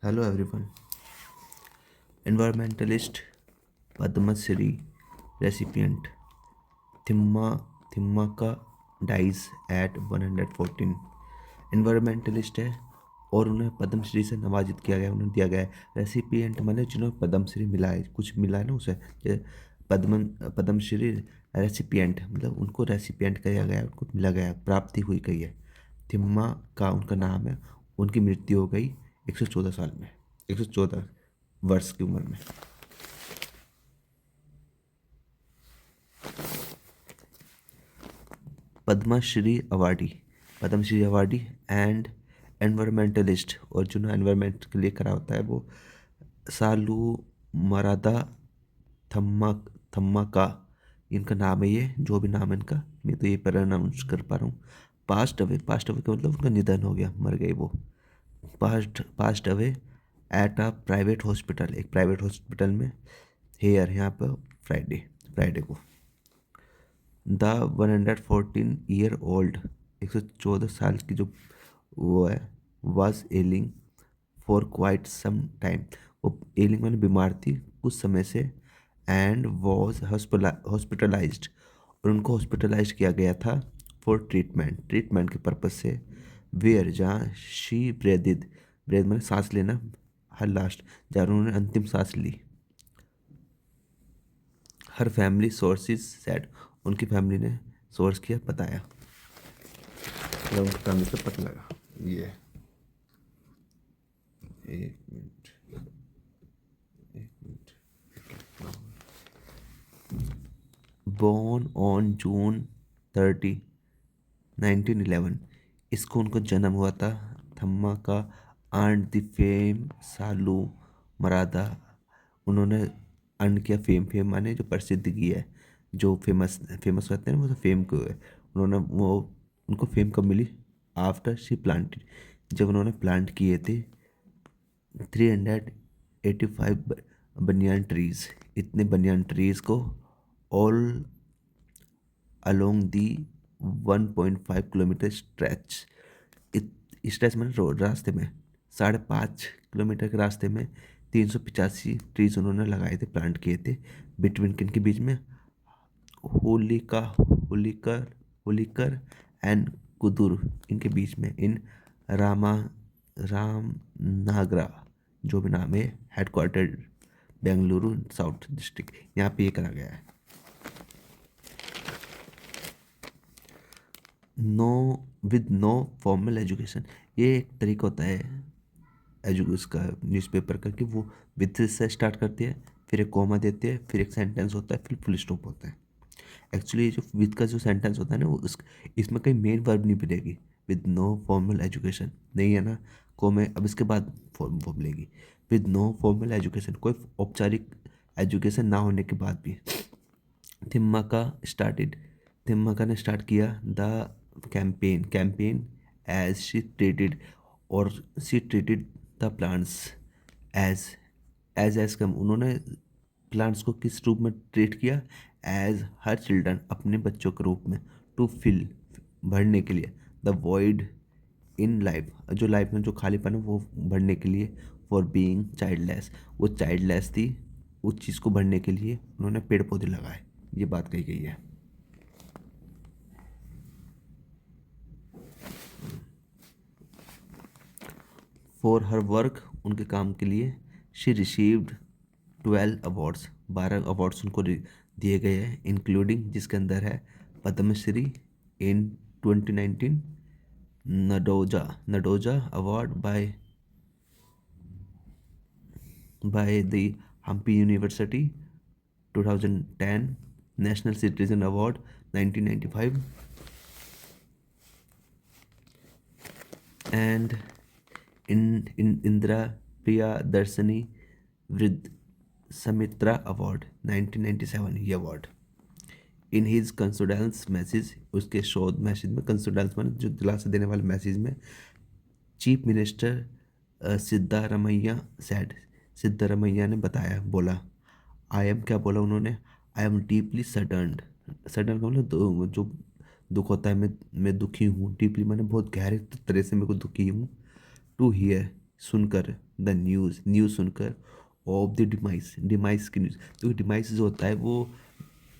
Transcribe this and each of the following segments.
Hello everyone. Environmentalist Padma Shri recipient Thimmaka dies at 114. Environmentalist है और उन्हें पद्म श्री से नवाजित किया गया, उन्हें दिया गया है। रेसिपिएंट माने जिन्हें पद्म श्री मिला है, कुछ मिला है ना उसे। पद्म पद्म श्री रेसिपिएंट मतलब उनको रेसिपिएंट किया गया, उनको मिला गया, प्राप्ति हुई गई है। थिम्मा का उनका नाम है। उनकी मृत्यु हो गई 114 साल में, 114 वर्ष की उम्र में। Padmashri awardee, Padmashri awardee and environmentalist, और जो ना एनवायरमेंट के लिए करा होता है वो सालू मरादा थम्मा थम्मा का इनका नाम है। ये जो भी नाम है इनका, मैं तो ये प्रोनाउंस कर पा रहा हूँ। पास्ट अवे का मतलब उनका निधन हो गया, मर गए वो। Passed away at a private hospital, एक प्राइवेट हॉस्पिटल में हेयर, यहाँ पर फ्राइडे फ्राइडे को। द 114-year-old, 114 साल की जो वो है, was ailing for quite some time, वो एलिंग मैंने बीमार थी कुछ समय से। एंड वॉज हॉस्पिटलाइज्ड, और उनको हॉस्पिटलाइज किया गया था फॉर ट्रीटमेंट के पर्पज से। वेयर, जहाँ शी ब्रेद मैंने सांस लेना, हर लास्ट, जहाँ उन्होंने अंतिम सांस ली। हर फैमिली सोर्सेज सेड, उनकी फैमिली ने सोर्स किया, बताया, मतलब उनकी फैमिली से पता लगा। ये एक मिनट, एक मिनट। बोर्न ऑन जून 30, 1911, इसको उनको जन्म हुआ था। थम्मा का आंट द फेम सालू मरादा, उन्होंने अर्न किया फेम, फेम माने जो प्रसिद्धि की है, जो फेमस फेमस होते हैं ना, वो तो फेम को है। उन्होंने वो, उनको फेम कब मिली? आफ्टर शी प्लांटेड, जब उन्होंने प्लांट किए थे 385 बनियान ट्रीज, इतने बनियान ट्रीज को, all along the 1.5 kilometre stretch. Stretch मैंने रोड रास्ते में 5.5 किलोमीटर के रास्ते में 385 ट्रीज उन्होंने लगाए थे, प्लांट किए थे। बिटवीन किन के बीच में? होलिका होलिकर होलिकर एंड कुदुर, इनके बीच में। इन रामा रामनागरा, जो भी नाम है, हेडक्वार्टर बेंगलुरु साउथ डिस्ट्रिक्ट, यहाँ पे ये करा गया है। No with no formal education, ये एक तरीका होता है उसका न्यूज़पेपर का, कि वो विद से स्टार्ट करती है, फिर एक कॉमा देते हैं, फिर एक सेंटेंस होता है, फिर फुल स्टॉप होता है। एक्चुअली ये जो विद का जो सेंटेंस होता है ना, वो इसमें कहीं मेन वर्ब नहीं मिलेगी। विद नो फॉर्मल एजुकेशन नहीं है ना, कॉमे, अब इसके बाद फॉर्म वो मिलेगी। विद नो फॉर्मल एजुकेशन, कोई औपचारिक एजुकेशन ना होने के बाद भी। थिम्माका स्टार्टेड, थिम्माका ने स्टार्ट किया the campaign as she treated, और she treated the plants as as come, उन्होंने प्लांट्स को किस रूप में ट्रीट किया? एज हर चिल्ड्रन, अपने बच्चों के रूप में। टू फिल, भरने के लिए। द वॉइड इन लाइफ, जो लाइफ में जो खालीपन है वो भरने के लिए। फॉर बीइंग चाइल्डलेस, वो चाइल्डलेस थी, उस चीज़ को भरने के लिए उन्होंने पेड़ पौधे लगाए, ये बात कही गई है। फॉर हर वर्क, उनके काम के लिए। शी रिसीव्ड 12 अवार्ड्स, 12 अवार्ड्स उनको दिए गए हैं, इंक्लूडिंग, जिसके अंदर है Padma Shri in 2019, Nadoja Nadoja award by the Hampi university 2010, national citizen award 1995, and in Indira Priyadarshini वृद्ध समित्रा अवार्ड 1997, ये award. In his condolence message, उसके शोध मैसेज में, कंसोडेंस में जो दिलासा देने वाले मैसेज में, chief minister Siddaramaiah said, Siddaramaiah ने बताया, बोला, आई एम, क्या बोला उन्होंने? आई एम डीपली सडन्ड, सडन का मतलब जो दुख होता है, मैं दुखी हूँ। डीपली मैंने बहुत गहरे तरह से मेरे को दुखी हूँ। टू हियर, सुनकर, द न्यूज़, न्यूज़ सुनकर, ऑफ द डिमाइस, डिमाइस की न्यूज़। तो डिमाइस जो होता है वो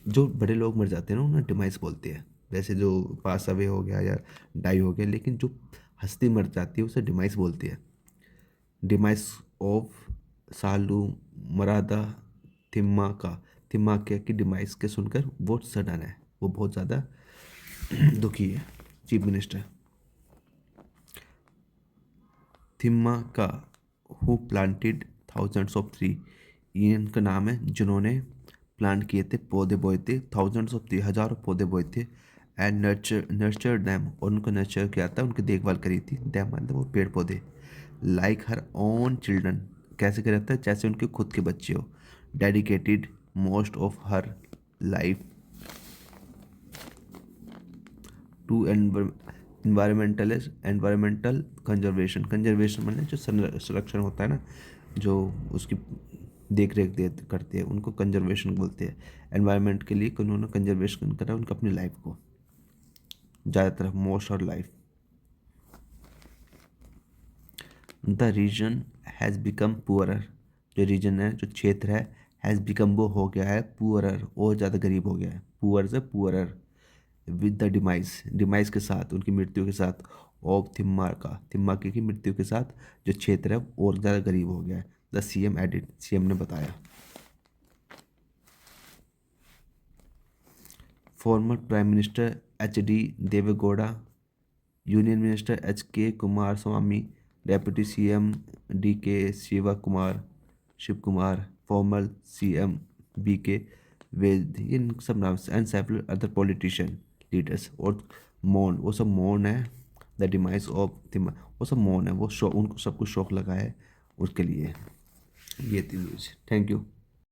जो बड़े लोग मर जाते हैं ना उन्हें डिमाइस बोलते हैं। जैसे जो पास अवे हो गया या डाई हो गया, लेकिन जो हस्ती मर जाती है उसे डिमाइस बोलते हैं। डिमाइस ऑफ सालू मरादा थिम्माका, थिम्माका की डिमाइस के सुनकर वो सडन है, वो बहुत ज़्यादा दुखी है। Chief minister Thimmakka who planted thousands of tree, ये इनका नाम है जिन्होंने प्लांट किए थे, पौधे बोए थे, थाउजेंड्स ऑफ ट्री, हजारों पौधे बोए थे। एंड नर्चर दैम, और उनको नर्चर किया था, उनकी देखभाल करी थी। दैम मतलब वो पेड़ पौधे। लाइक हर ओन चिल्ड्रन, कैसे कर रहता है जैसे उनके खुद के बच्चे हो। Dedicated most of her life to environmental conservation, conservation मतलब जो संरक्षण होता है ना, जो उसकी देख रेख दे करते हैं उनको कंजर्वेशन बोलते हैं। एनवायरनमेंट के लिए उन्होंने कंजर्वेशन करा उनकी अपनी लाइफ को, ज़्यादातर मोस्ट और life. The region has become poorer, जो रीजन है जो क्षेत्र है, हैज़ बिकम वो हो गया है पुअरर, और ज़्यादा गरीब हो गया है। पुअर से poorer with the demise, demise के साथ, उनकी मृत्यु के साथ, ऑफ थिम्माका, थिम्माके की मृत्यु के साथ जो क्षेत्र है और ज़्यादा गरीब हो गया है। द सीएम एडिट, सीएम ने बताया। Former prime minister H D Devegowda, union minister H K Kumaraswamy, deputy CM D K Shivakumar, former CM B K वेद, इन सब नाम से, and several other politician leaders, और मौन, वो सब मौन है। द डिमाइस ऑफ थिम्मा, वो सब मौन है, वो शोक, उनको सब कुछ शौक लगा है उसके लिए। ये थी न्यूज़। Thank you.